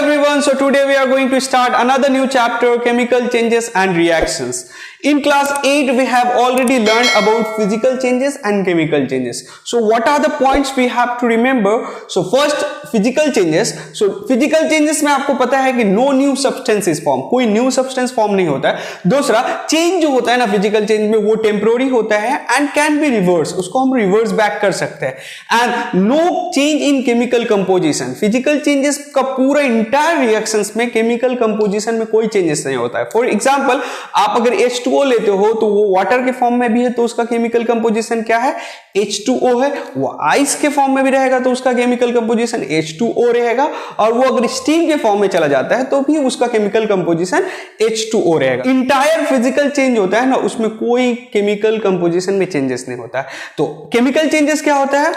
everyone, so today we are going to start another new chapter, chemical changes and reactions. In class 8 we have already learned about physical changes and chemical changes. So what are the points we have to remember? So first physical changes. So physical changes में आपको पता है कि no new substance is formed, कोई new substance form नहीं होता है. दूसरा change जो होता है ना physical change में वो temporary होता है and can be reverse, उसको हम reverse back कर सकते हैं. And no change in chemical composition. Physical changes का पूरा इंटायर रिएक्शंस में केमिकल कंपोजिशन में कोई चेंजेस नहीं होता है. फॉर एग्जांपल आप अगर H2O लेते हो तो वो वाटर के फॉर्म में भी है तो उसका केमिकल कंपोजिशन क्या है, H2O है. वो आइस के फॉर्म में भी रहेगा तो उसका केमिकल कंपोजिशन H2O रहेगा. और वो अगर स्टीम के फॉर्म में चला जाता है तो भी उसका केमिकल कंपोजिशन H2O रहेगा. इंटायर फिजिकल चेंज होता है ना, उसमें कोई केमिकल कंपोजिशन में चेंजेस नहीं होता है. तो केमिकल चेंजेस क्या होता है?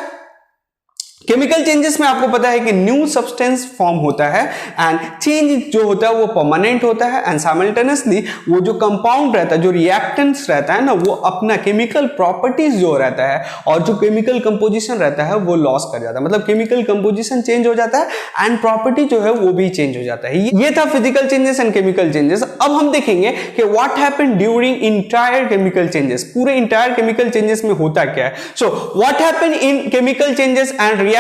केमिकल चेंजेस में आपको पता है कि न्यू सब्सटेंस फॉर्म होता है एंड चेंज जो होता है वो परमानेंट होता है एंड साइमल्टेनियसली वो जो कंपाउंड रहता है, जो रिएक्टेंट्स रहता है ना, वो अपना केमिकल प्रॉपर्टीज जो रहता है और जो केमिकल कंपोजिशन रहता है वो लॉस कर जाता है. मतलब केमिकल कंपोजिशन चेंज हो जाता है एंड प्रॉपर्टी जो है वो भी चेंज हो जाता है. ये था physical changes and chemical changes. अब हम देखेंगे कि what happened during entire chemical changes. पूरे इंटायर केमिकल चेंजेस में होता क्या है. So what happened in chemical changes and reactions.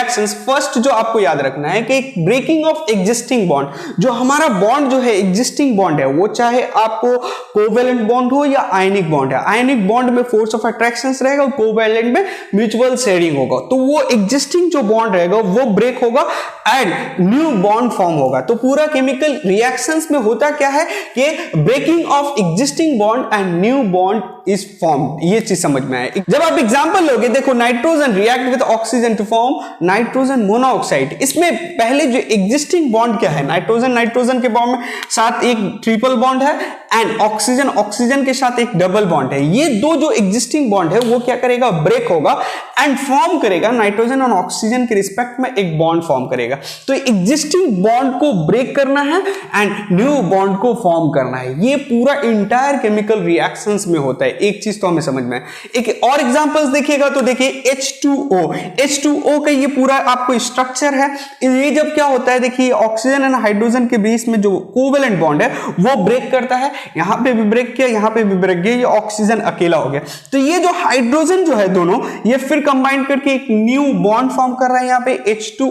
First जो आपको याद रखना है कि ब्रेकिंग ऑफ एग्जिस्टिंग बॉन्ड, जो हमारा बॉन्ड जो है एग्जिस्टिंग बॉन्ड है, वो चाहे आपको कोवेलेंट बॉन्ड हो या आयनिक बॉन्ड है. आयनिक बॉन्ड में फोर्स ऑफ अट्रैक्शन रहेगा और कोवेलेंट में म्यूचुअल शेयरिंग होगा. तो वो एग्जिस्टिंग जो बॉन्ड रहेगा वो ब्रेक होगा एंड न्यू बॉन्ड फॉर्म होगा. तो पूरा केमिकल रिएक्शंस में होता क्या है कि breaking of existing bond and new bond is formed. ये चीज समझ में आए. जब आप एग्जांपल लोगे, देखो nitrogen react with oxygen to form nitrogen monoxide. इसमें पहले जो एग्जिस्टिंग बॉन्ड क्या है, नाइट्रोजन नाइट्रोजन के बॉन्ड में साथ एक ट्रिपल बॉन्ड है एंड ऑक्सीजन ऑक्सीजन के साथ एक डबल बॉन्ड है. ये दो जो एग्जिस्टिंग बॉन्ड है वो क्या करेगा, ब्रेक होगा एंड फॉर्म करेगा नाइट्रोजन और ऑक्सीजन के रिस्पेक्ट में एक बॉन्ड फॉर्म करेगा. तो एग्जिस्टिंग बॉन्ड को ब्रेक करना है एंड न्यू बॉन्ड को फॉर्म करना है. ये पूरा इंटायर केमिकल रिएक्शंस में होता है. एक चीज तो हमें समझ में है. एक और एग्जांपल्स देखिएगा तो देखिए H2O. H2O का ये पूरा आपको स्ट्रक्चर है. ये जब क्या होता है, देखिए ऑक्सीजन एंड हाइड्रोजन के बीच में जो कोवेलेंट बॉन्ड है वो ब्रेक करता है. यहां पे भी ब्रेक किया, यहां पे भी ब्रेक किया, ये ऑक्सीजन अकेला हो गया. तो ये जो हाइड्रोजन जो है दोनों ये फिर कंबाइन करके एक न्यू बॉन्ड फॉर्म कर रहा है यहां पे H2,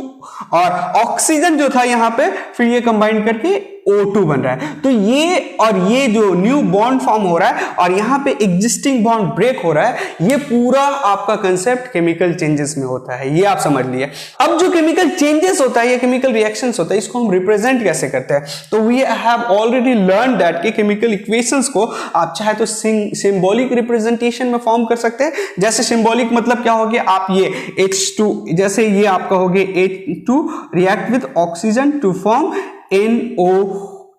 और ऑक्सीजन जो था यहां पे फिर ये कंबाइन करके O2 बन रहा है. तो ये और ये जो न्यू बॉन्ड फॉर्म हो रहा है और यहां पे एग्जिस्टिंग बॉन्ड ब्रेक हो रहा है, ये पूरा आपका कंसेप्ट केमिकल चेंजेस में होता है. ये आप समझ लिए. अब जो केमिकल चेंजेस होता है, ये केमिकल रिएक्शंस होता है, इसको हम रिप्रेजेंट कैसे करते हैं. तो we have already learn that कि केमिकल इक्वेशंस को आप चाहे तो सिंबॉलिक रिप्रेजेंटेशन में फॉर्म कर सकते हैं. जैसे सिंबॉलिक मतलब क्या हो गया, आप ये H2, जैसे ये आपका हो गया H2 react with oxygen to form NO.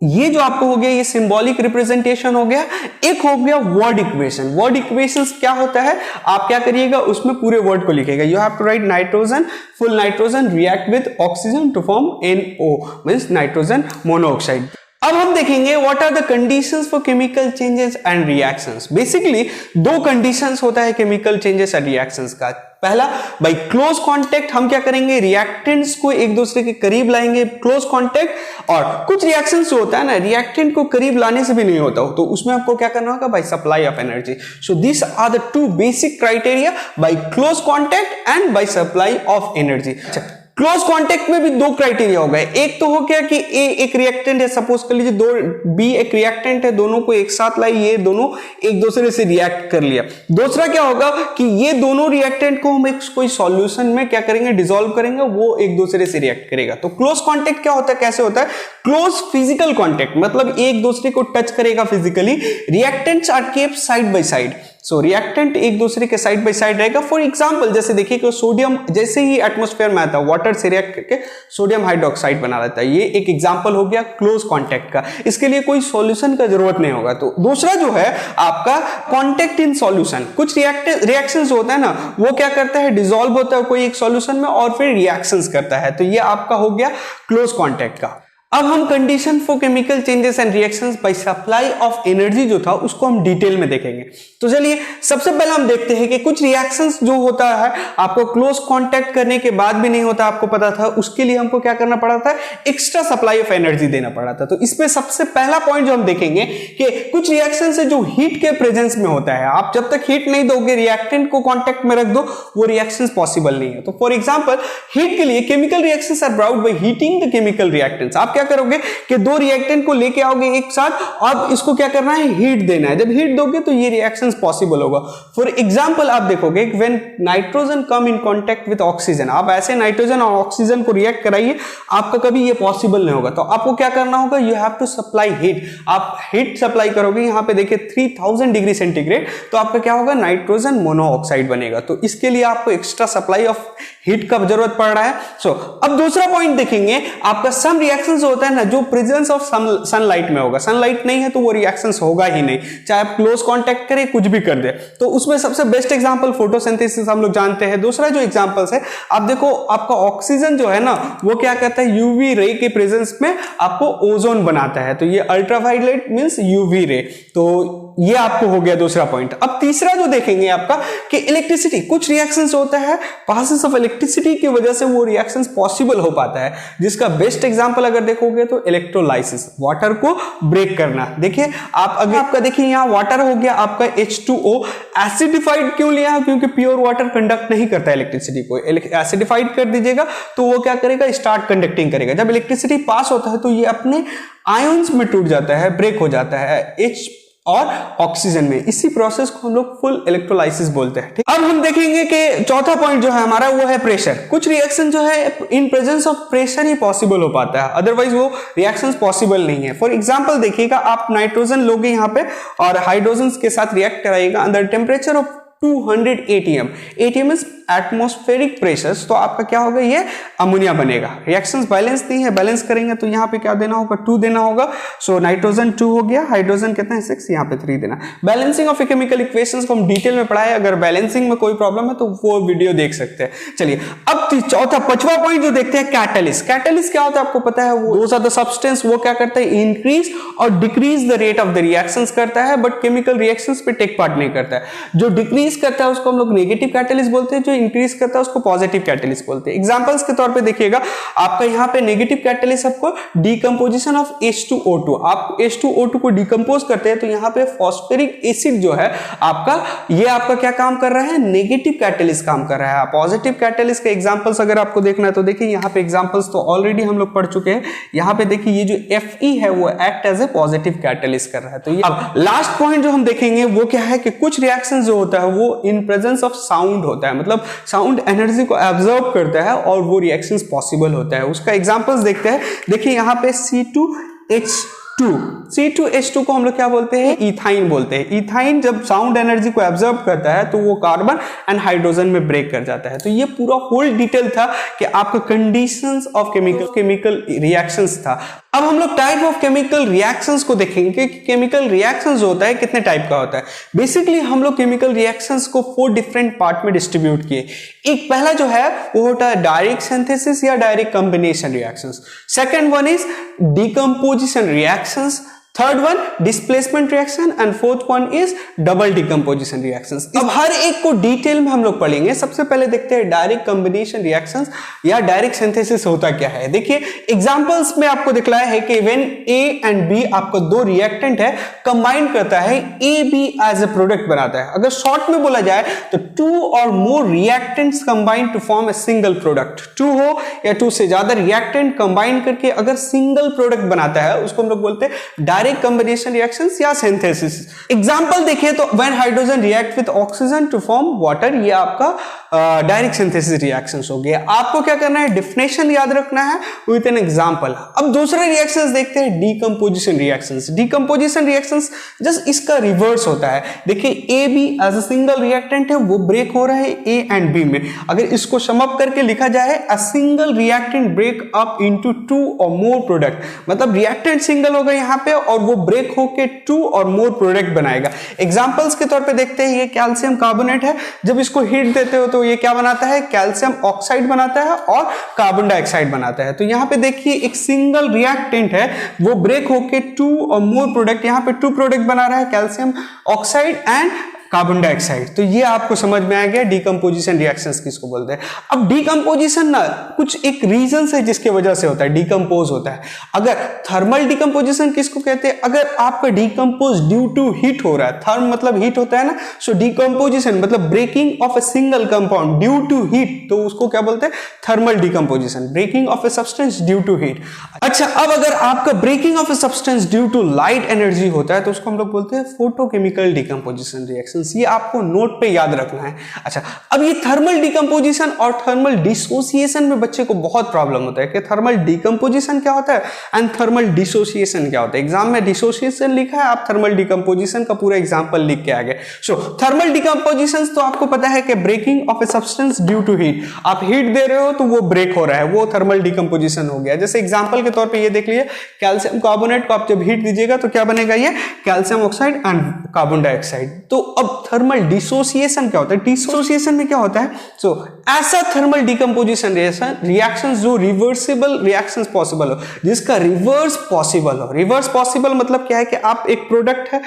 ये जो आपको हो गया ये सिंबॉलिक रिप्रेजेंटेशन हो गया. एक हो गया वर्ड इक्वेशन. वर्ड इक्वेशंस क्या होता है, आप क्या करिएगा उसमें पूरे वर्ड को लिखेगा. You have to write nitrogen, full nitrogen react with oxygen to form NO means nitrogen monoxide. अब हम देखेंगे what are the conditions for chemical changes and reactions. Basically दो कंडीशंस होता है केमिकल चेंजेस एंड रिएक्शंस का. पहला bye close contact, हम क्या करेंगे रिएक्टेंट्स को एक दूसरे के करीब लाएंगे, क्लोज कांटेक्ट. और कुछ रिएक्शंस जो होता है ना, रिएक्टेंट को करीब लाने से भी नहीं होता हो, तो उसमें आपको क्या करना होगा, by supply of energy. So this are the two basic criteria, by close contact and by supply of energy. Close contact में भी दो क्राइटेरिया हो गए. एक तो हो गया कि ए एक रिएक्टेंट है, सपोज कर लीजिए दो बी एक रिएक्टेंट है, दोनों को एक साथ लाई, ये दोनों एक दूसरे से रिएक्ट कर लिया. दूसरा क्या होगा कि ये दोनों रिएक्टेंट को हम एक कोई सॉल्यूशन में क्या करेंगे, डिसॉल्व करेंगे, वो एक दूसरे से रिएक्ट करेगा. तो क्लोज कांटेक्ट क्या होता है, कैसे होता है, क्लोज फिजिकल कांटेक्ट मतलब एक दूसरे को टच करेगा physically. Reactants are kept side by side. So reactant एक दूसरे के साइड बाय साइड रहेगा. फॉर एग्जांपल जैसे देखिए कि सोडियम जैसे ही एटमॉस्फेयर में आता है, वाटर से रिएक्ट करके सोडियम हाइड्रोक्साइड बना लेता है. ये एक एग्जांपल हो गया क्लोज कांटेक्ट का. इसके लिए कोई सॉल्यूशन का जरूरत नहीं होगा. तो दूसरा जो है आपका कांटेक्ट इन सॉल्यूशन. कुछ रिएक्शंस होता है ना, वो क्या करता है, डिसॉल्व होता है कोई एक सॉल्यूशन में और फिर रिएक्शंस करता है. तो ये आपका हो गया क्लोज कांटेक्ट का. अब हम condition for chemical changes and reactions by supply of energy जो था उसको हम डिटेल में देखेंगे। तो चलिए सबसे पहले हम देखते हैं कि कुछ रिएक्शंस जो होता है आपको क्लोज कांटेक्ट करने के बाद भी नहीं होता, आपको पता था, उसके लिए हमको क्या करना पड़ा था, एक्स्ट्रा सप्लाई ऑफ एनर्जी देना पड़ा था। तो इसमें सबसे पहला पॉइंट जो हम देखेंगे कि कुछ रिएक्शन है जो हीट के प्रेजेंस में होता है, आप जब तक हीट नहीं दोगे रिएक्टेंट को कांटेक्ट में रख दो, वो रिएक्शंस पॉसिबल नहीं है। तो फॉर एग्जांपल हीट के लिए chemical reactions are brought by heating the chemical reactants. आप क्या करोगे कि दो रिएक्टेंट को लेके आओगे एक साथ, अब इसको क्या करना है, हीट देना है। जब हीट दोगे तो ये रिएक्शंस पॉसिबल होगा। फॉर एग्जांपल आप देखोगे when nitrogen come in contact with oxygen, आप ऐसे नाइट्रोजन और ऑक्सीजन को रिएक्ट कराइए, आपका कभी ये पॉसिबल नहीं होगा। तो आपको क्या करना होगा, you have to supply heat. आप हीट सप्लाई करोगे, यहां पे देखिए 3000 डिग्री सेंटीग्रेड, तो आपका क्या होगा, नाइट्रोजन मोनोऑक्साइड बनेगा। तो इसके लिए आपको एक्स्ट्रा सप्लाई ऑफ हीट का जरूरत पड़ रहा है। अब दूसरा पॉइंट देखेंगे, आपका सम रिएक्शंस होता है ना जो प्रेजेंस ऑफ सनलाइट में होगा, सनलाइट नहीं है तो वो रिएक्शंस होगा ही नहीं, चाहे आप क्लोज कांटेक्ट करें कुछ भी कर दे। तो उसमें सबसे बेस्ट एग्जांपल फोटोसिंथेसिस हम लोग जानते हैं। दूसरा जो एग्जांपल्स है, आप देखो आपका ऑक्सीजन जो है ना वो क्या करता है, यूवी रे के प्रेजेंस में आपको ओजोन बनाता है। तो ये अल्ट्रावायलेट मींस यूवी रे, तो ये आपको हो गया दूसरा पॉइंट। अब तीसरा जो देखेंगे आपका कि इलेक्ट्रिसिटी, कुछ रिएक्शंस होता है पासेस ऑफ इलेक्ट्रिसिटी की वजह से वो रिएक्शंस पॉसिबल हो पाता है, जिसका बेस्ट एग्जांपल अगर देखोगे तो इलेक्ट्रोलाइसिस, वाटर को ब्रेक करना। देखिए आप अगर आपका देखिए यहां वाटर हो गया आपका H2O, एसिडिफाइड क्यों लिया, क्योंकि प्योर वाटर कंडक्ट नहीं करता इलेक्ट्रिसिटी को, एसिडिफाइड कर दीजिएगा तो वो क्या करेगा, स्टार्ट कंडक्टिंग करेगा। जब इलेक्ट्रिसिटी पास होता है तो ये अपने आयंस में टूट जाता है, ब्रेक हो जाता है H और ऑक्सीजन में। इसी प्रोसेस को हम लोग फुल इलेक्ट्रोलाइसिस बोलते हैं। अब हम देखेंगे कि चौथा पॉइंट जो है हमारा वो है प्रेशर। कुछ रिएक्शन जो है in presence of pressure he possible हो पाता है, अदरवाइज वो रिएक्शंस पॉसिबल नहीं है। फॉर एग्जांपल देखिएगा, आप नाइट्रोजन लोगे यहाँ पे और हाइड्रोजन के साथ रिएक्ट कराइएगा under temperature of 200 ATM। ATM is atmospheric pressures, तो आपका क्या होगा, ये अमोनिया बनेगा। रिएक्शंस बैलेंस नहीं है, बैलेंस करेंगे तो यहाँ पे क्या देना होगा, 2 देना होगा। सो नाइट्रोजन 2 हो गया, हाइड्रोजन कितना है 6, यहाँ पे 3 देना। बैलेंसिंग ऑफ केमिकल इक्वेशंस को हम डिटेल में पढ़ाए, अगर बैलेंसिंग में कोई प्रॉब्लम है तो वो वीडियो देख सकते हैं। चलिए अब पांचवा पॉइंट जो देखते हैं, कैटलिस्ट। कैटलिस्ट क्या होता है आपको पता है, वो द सब्सटेंस, वो क्या करता है, इंक्रीज और decrease the rate of the reactions करता है, बट केमिकल रिएक्शंस पे टेक पार्ट नहीं करता है। जो डिक्रीज करता है उसको हम लोग नेगेटिव कैटलिस्ट बोलते हैं, जो इंक्रीज करता है उसको पॉजिटिव कैटलिस्ट बोलते हैं। एग्जांपल्स के तौर पे देखिएगा, आपका यहाँ पे नेगेटिव कैटलिस्ट आपको डिकम्पोजिशन ऑफ H2O2, आप H2O2 को डिकम्पोज करते हैं तो यहाँ पे फॉस्फेरिक एसिड जो है आपका, ये आपका क्या काम कर रहा है, नेगेटिव कैटलिस्ट काम कर रहा है। पॉजिटिव कैटलिस्ट के एग्जांपल्स अगर आपको देखना है तो देखिए यहाँ पे एग्जांपल्स तो ऑलरेडी हम लोग पढ़ चुके हैं। यहाँ पे देखिए ये जो Fe है वो act as a positive catalyst कर रहा है। तो ये अब लास्ट पॉइंट जो हम देखेंगे वो क्या है कि कुछ रिएक्शन जो होता है वो इन प्रेजेंस ऑफ साउंड होता है, मतलब साउंड एनर्जी को एब्जॉर्ब करता है और वो रिएक्शंस पॉसिबल होता है। उसका एग्जांपल्स देखते हैं। देखिए यहाँ पे C2H2 को हम लोग क्या बोलते हैं, इथाइन बोलते हैं। इथाइन जब साउंड एनर्जी को एब्जॉर्ब करता है तो वो कार्बन एंड हाइड्रोजन में ब्रेक कर जाता है। तो ये पूरा होल डिटेल था कि आपका कंडीशंस ऑफ केमिकल रिएक्शंस था। अब हम लोग टाइप ऑफ केमिकल रिएक्शंस को देखेंगे कि केमिकल रिएक्शंस जो होता है कितने टाइप का होता है। बेसिकली हम लोग केमिकल रिएक्शंस को 4 डिफरेंट पार्ट में डिस्ट्रीब्यूट किए। एक पहला जो है वो होता है डायरेक्ट सिंथेसिस या direct combination reactions. Second one is decomposition reactions, third one displacement reaction and fourth one is double decomposition reactions. अब हर एक को डिटेल में हम लोग पढ़ेंगे। सबसे पहले देखते हैं डायरेक्ट कॉम्बिनेशन रिएक्शंस या डायरेक्ट सिंथेसिस होता क्या है। देखिए एग्जांपल्स में आपको दिखलाया है कि व्हेन A एंड B आपको 2 रिएक्टेंट है, कंबाइन करता है, AB एज ए प्रोडक्ट बनाता है। अगर शॉर्ट में बोला जाए तो 2 और more reactants combine to form a single product. 2 हो या 2 से ज्यादा रिएक्टेंट कंबाइन करके अगर सिंगल प्रोडक्ट बनाता है उसको हम लोग बोलते हैं डायरेक्ट कॉम्बिनेशन रिएक्शंस या सिंथेसिस। एग्जांपल देखिए तो when hydrogen react with oxygen to form water, ये आपका डायरेक्ट सिंथेसिस रिएक्शंस हो गया। आपको क्या करना है, डिफिनेशन याद रखना है विद एन एग्जांपल। अब दूसरे रिएक्शंस देखते हैं, decomposition reactions. Decomposition reactions just इसका रिवर्स होता है। देखिए AB as a single reactant है, वो ब्रेक हो रहा है A एंड B में। अगर इसको सम अप करके लिखा जाए, a single reactant break up into 2 और मोर प्रोडक्ट, मतलब रिएक्टेंट सिंगल होगा यहाँ पे और वो ब्रेक होके 2 और मोर प्रोडक्ट बनाएगा। एग्जांपल्स के तौर पे देखते हैं, ये कैल्शियम कार्बोनेट है, जब इसको हीट देते हो तो ये क्या बनाता है, कैल्शियम ऑक्साइड बनाता है और कार्बन डाइऑक्साइड बनाता है। तो यहाँ पे देखिए एक सिंगल रिएक्टेंट है, वो ब्रेक होके 2 और मोर प्रोडक्ट, यहाँ पे 2 प्रोडक्ट बना रहा है, calcium oxide and carbon dioxide. तो ये आपको समझ में आ गया डीकंपोजिशन रिएक्शंस किसको बोलते हैं। अब डीकंपोजिशन ना कुछ एक रीजन है जिसके वजह से होता है, डीकंपोज होता है। अगर थर्मल डीकंपोजिशन किसको कहते हैं, अगर आपका डीकंपोज ड्यू टू हीट हो रहा है, थर्म मतलब हीट होता है ना, सो डीकंपोजिशन मतलब breaking of a single compound due to heat, तो उसको क्या बोलते हैं, thermal decomposition, breaking of a substance due to heat. अच्छा, अब अगर आपका breaking of a substance due to light energy होता है तो उसको हम लोग बोलते हैं फोटोकेमिकल डीकंपोजिशन रिएक्शन। ये आपको नोट पे याद रखना है। अच्छा, अब ये थर्मल डीकंपोजिशन और थर्मल डिसोसिएशन में बच्चे को बहुत प्रॉब्लम होता है कि थर्मल डीकंपोजिशन क्या होता है एंड थर्मल डिसोसिएशन क्या होता है। एग्जाम में डिसोसिएशन लिखा है, आप थर्मल डीकंपोजिशन का पूरा एग्जांपल लिख के आ गए। सो थर्मल डीकंपोजिशन तो आपको पता है कि breaking of a substance due to heat, आप हीट दे रहे हो तो वो ब्रेक हो रहा है, वो थर्मल डीकंपोजिशन हो गया। जैसे एग्जांपल के तौर पे ये देख लीजिए, कैल्शियम कार्बोनेट को आप जब हीट दीजिएगा तो क्या बनेगा, ये calcium oxide and carbon dioxide. तो अब थर्मल डिसोसिएशन क्या होता है, डिसोसिएशन में क्या होता है, सो ऐसा थर्मल डीकंपोजिशन रिएक्शन जो रिवर्सिबल रिएक्शंस पॉसिबल हो, जिसका रिवर्स पॉसिबल हो। रिवर्स पॉसिबल मतलब क्या है कि आप एक प्रोडक्ट है,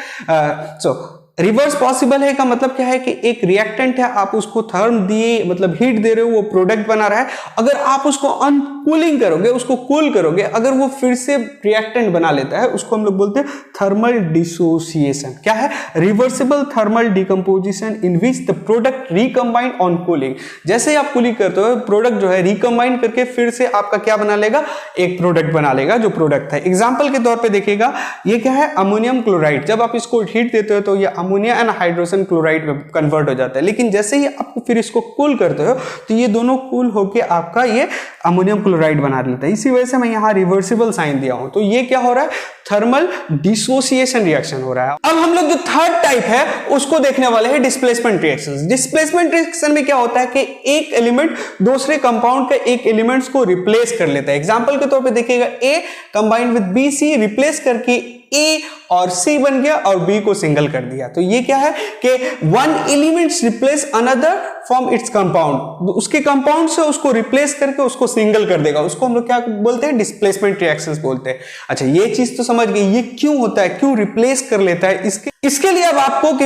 रिवर्स पॉसिबल है का मतलब क्या है कि एक रिएक्टेंट है, आप उसको थर्म दिए मतलब हीट दे रहे हो, वो प्रोडक्ट बना रहा है, अगर आप उसको अनकूलिंग करोगे, उसको कूल करोगे, अगर वो फिर से रिएक्टेंट बना लेता है, उसको हम लोग बोलते हैं थर्मल डिसोसिएशन। क्या है, reversible thermal decomposition in which the product recombine on cooling. जैसे ही आप कूलिंग करते हो, प्रोडक्ट जो है रिकंबाइन करके फिर से आपका क्या बना लेगा, एक प्रोडक्ट बना लेगा जो प्रोडक्ट है। एग्जाम्पल के तौर पर देखिएगा, ये क्या है, अमोनियम क्लोराइड। जब आप इसको हीट देते हो तो ये अमोनिया एंड हाइड्रोजन क्लोराइड में कन्वर्ट हो जाता है, लेकिन जैसे ही आप फिर इसको कूल करते हो तो ये दोनों कूल होके आपका ये अमोनियम क्लोराइड बना लेता है। इसी वजह से मैं यहाँ रिवर्सिबल साइन दिया हूं। तो ये क्या हो रहा है, थर्मल डिसोसिएशन रिएक्शन हो रहा है। अब हम लोग जो थर्ड टाइप है उसको देखने वाले हैं, डिस्प्लेसमेंट रिएक्शंस। डिस्प्लेसमेंट रिएक्शन में क्या होता है कि एक एलिमेंट दूसरे कंपाउंड के एक एलिमेंट्स को रिप्लेस कर लेता है। एग्जांपल के तौर पे देखिएगा, A combined with B C, replace करके ए और सी बन गया और बी को सिंगल कर दिया। तो ये क्या है कि one elements replace another from its compound, उसके कंपाउंड से उसको रिप्लेस करके उसको सिंगल कर देगा, उसको हम लोग क्या बोलते हैं, डिस्प्लेसमेंट रिएक्शंस बोलते हैं। अच्छा, ये चीज तो समझ गई, ये क्यों होता है, क्यों रिप्लेस कर लेता है। इसके लिए अब आपको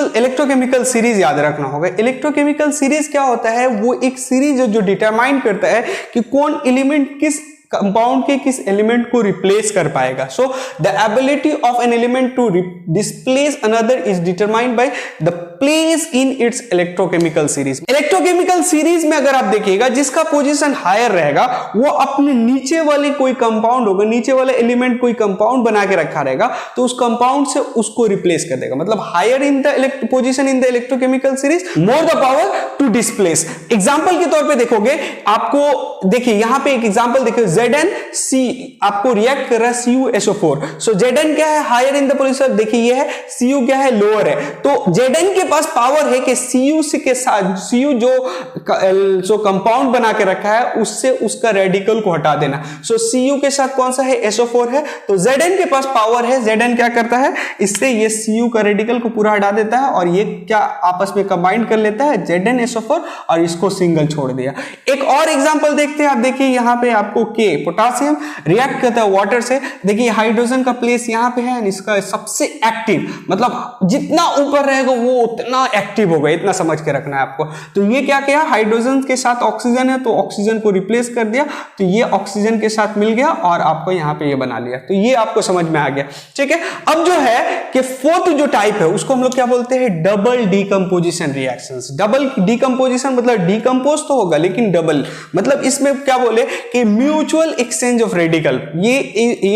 इलेक्ट्रोकेमिकल सीरीज याद रखना होगा। इलेक्ट्रोकेमिकल सीरीज क्या होता है, वो एक सीरीज जो डिटरमाइन करता है कि कौन एलिमेंट किस कंपाउंड के किस एलिमेंट को रिप्लेस कर पाएगा। So the ability of an element to displace another is determined by the place in its electrochemical series. Electrochemical series में अगर आप देखिएगा, जिसका पोजीशन हायर रहेगा वो अपने नीचे वाले कोई कंपाउंड होगा, नीचे वाले एलिमेंट कोई कंपाउंड बना के रखा रहेगा, तो उस कंपाउंड से उसको रिप्लेस कर देगा। मतलब higher in the position in the electrochemical series, more the power to displace. Example के तौर पे देखोगे, आपको देखिए यहां पे एक एग्जांपल देखिए, ZnC आपको रिएक्ट कर रहा है CuSO4। सो Zn क्या है, हायर इन द पोजीशन, देखिए ये है, Cu क्या है, लोअर है। तो Zn के पास पावर है कि Cu के साथ Cu जो कंपाउंड बना के रखा है उससे उसका रेडिकल को हटा देना। सो Cu के साथ कौन सा है, SO4 है। तो Zn के पास पावर है, Zn क्या करता है, इससे ये Cu का रेडिकल को पूरा हटा देता है और ये क्या आपस में कंबाइन कर लेता है, ZnSO4, और इसको सिंगल छोड़ दिया। एक और एग्जांपल देखते हैं, आप देखिए यहाँ पे आपको के पोटासियम रिएक्ट करता है वाटर से। देखिए हाइड्रोजन का प्लेस यहाँ पे है, इसका सबसे एक्टिव, मतलब जितना ऊपर रहेगा वो उतना एक्टिव होगा, इतना समझ के रखना है आपको। तो ये क्या किया, हाइड्रोजन के साथ ऑक्सीजन है तो ऑक्सीजन को रिप्लेस कर दिया, तो ये ऑक्सीजन के साथ मिल गया और आपको यहाँ पे ये बना लिया। तो ये आपको समझ में आ गया, ठीक है। अब जो है कि फोर्थ जो टाइप है उसको हम लोग क्या बोलते हैं, double decomposition reactions. Double decomposition मतलब डीकंपोज तो होगा लेकिन डबल, मतलब इसमें क्या बोले कि म्यूचुअल एक्सचेंज ऑफ रेडिकल, ये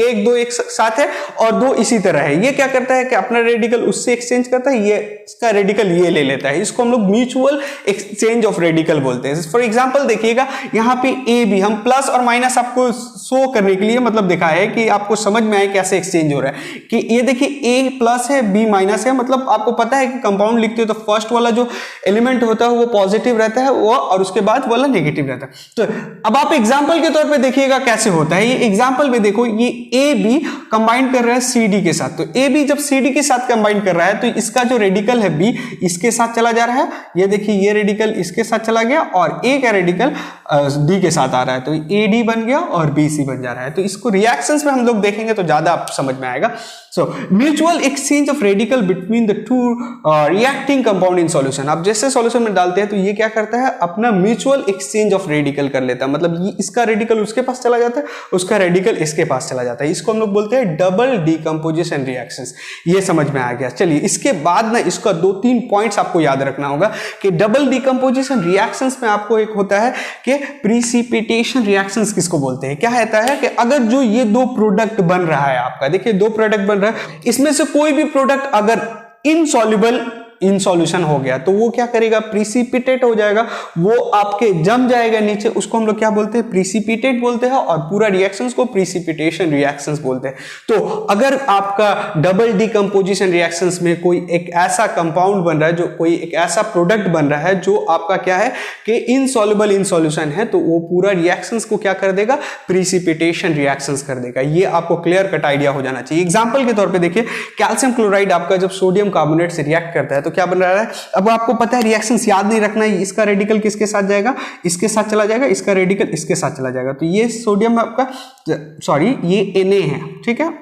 एक दो एक साथ है और दो इसी तरह है। ये क्या करता है कि अपना रेडिकल उससे एक्सचेंज करता है, ये इसका रेडिकल ये ले लेता है, इसको हम लोग म्यूचुअल एक्सचेंज ऑफ रेडिकल बोलते हैं। फॉर एग्जांपल देखिएगा यहाँ पे ए बी, हम प्लस और माइनस आपको शो करने के लिए मतलब दिखाया है कि आपको समझ में आए कैसे एक्सचेंज हो रहा है। कि ये देखिए ए प्लस है बी माइनस है, मतलब आपको पता है कि कंपाउंड लिखते हो तो फर्स्ट वाला जो एलिमेंट होता है वो पॉजिटिव रहता है वो, और उसके बाद वाला नेगेटिव रहता है। तो अब आप एग्जांपल के तौर पे देखिएगा, देखिएगा कैसे होता है। ये एग्जांपल में देखो, ये ए बी कंबाइन कर रहा है सी डी के साथ, तो ए बी जब सी डी के साथ कंबाइन कर रहा है तो इसका जो रेडिकल है बी इसके साथ चला जा रहा है, ये देखिए ये रेडिकल इसके साथ चला गया और ए का रेडिकल डी के साथ आ रहा है, तो ए डी बन गया और बी सी बन जा रहा है। तो इसको रिएक्शंस में हम लोग देखेंगे तो ज्यादा आप समझ में आएगा। So mutual exchange of radical between the two reacting compound in solution. आप जैसे सॉल्यूशन में डालते हैं तो ये क्या करता है, अपना म्यूचुअल एक्सचेंज ऑफ रेडिकल कर लेता है, मतलब ये इसका रेडिकल उसके पास चला जाता है, उसका रेडिकल इसके पास चला जाता है। इसको हम लोग बोलते हैं डबल डीकंपोजिशन रिएक्शंस। ये समझ में आ गया। चलिए इसके बाद ना इसका 2-3 पॉइंट्स आपको याद रखना होगा कि डबल डीकंपोजिशन रिएक्शंस में आपको एक होता है कि प्रिसिपिटेशन रिएक्शंस किसको बोलते हैं। क्या कहता है कि अगर जो ये दो प्रोडक्ट बन रहा है आपका, देखिए दो प्रोडक्ट बन रहा है, इसमें से कोई भी प्रोडक्ट अगर इनसॉल्युबल इन सॉल्यूशन हो गया तो वो क्या करेगा, प्रिसिपिटेट हो जाएगा, वो आपके जम जाएगा नीचे, उसको हम लोग क्या बोलते हैं, प्रिसिपिटेट बोलते हैं, और पूरा रिएक्शंस को प्रिसिपिटेशन रिएक्शंस बोलते हैं। तो अगर आपका डबल डीकंपोजिशन रिएक्शंस में कोई एक ऐसा कंपाउंड बन रहा है, जो कोई एक ऐसा प्रोडक्ट बन रहा है जो आपका क्या है कि इनसॉल्युबल इन सॉल्यूशन है, तो वो पूरा रिएक्शंस को क्या कर देगा, प्रिसिपिटेशन रिएक्शंस कर देगा। ये आपको क्लियर कट आइडिया हो जाना चाहिए। एग्जांपल के तौर पे देखिए, कैल्शियम क्लोराइड आपका जब सोडियम कार्बोनेट से रिएक्ट करता है तो क्या बन रहा है, अब आपको पता है रिएक्शंस याद नहीं रखना है, इसका रेडिकल किसके साथ जाएगा, इसके साथ चला जाएगा, इसका रेडिकल इसके साथ चला जाएगा। तो ये सोडियम आपका, सॉरी ये Na है, ठीक है।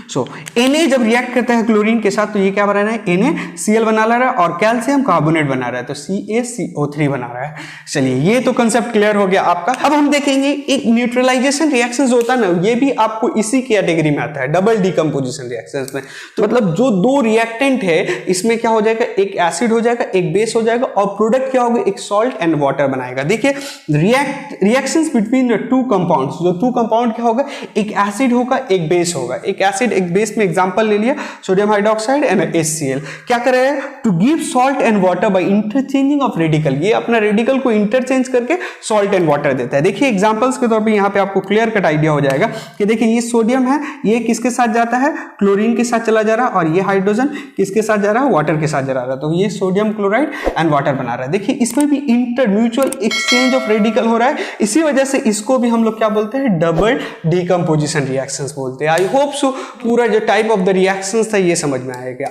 सो Na जब रिएक्ट करता है क्लोरीन के साथ तो ये क्या बना रहा है, NaCl बना रहा है और कैल्शियम कार्बोनेट बना रहा है, तो CaCO3 बना रहा है। चलिए ये तो कंसेप्ट क्लियर हो गया आपका। अब हम देखेंगे एक न्यूट्रलाइजेशन रिएक्शंस होता है ना, ये भी आपको इसी कैटेगरी में आता है, डबल डीकंपोजिशन रिएक्शंस में। तो मतलब जो दो रिएक्टेंट है इसमें क्या हो जाएगा, एक एसिड हो जाएगा, एक बेस हो जाएगा, और प्रोडक्ट क्या होगा, एक सॉल्ट एंड वाटर बनाएगा। देखिए reactions between the two compounds, जो टू कंपाउंड क्या होगा, एक एसिड होगा, एक बेस होगा, एक एसिड एक बेस में एग्जांपल ले लिया सोडियम हाइड्रोक्साइड एंड HCl। क्या कर रहे हैं, to give salt and water by interchanging of radical, ये अपना रेडिकल को इंटरचेंज करके सॉल्ट एंड वाटर देता है। देखिए एग्जांपल्स के तौर पे यहां पे आपको क्लियर कट आइडिया हो जाएगा कि देखिए ये सोडियम है, ये किसके साथ जाता है, क्लोरीन के साथ चला जा रहा है, और ये हाइड्रोजन किसके साथ जा रहा है, वाटर के साथ जा रहा है, तो ये सोडियम क्लोराइड एंड वाटर बना रहा है। देखिए इसमें भी inter mutual exchange of radical हो रहा है, इसी वजह से इसको भी हम लोग क्या बोलते हैं, डबल डीकंपोजिशन रिएक्शंस बोलते हैं। आई होप सो पूरा जो टाइप ऑफ द रिएक्शंस था ये समझ में आएगा।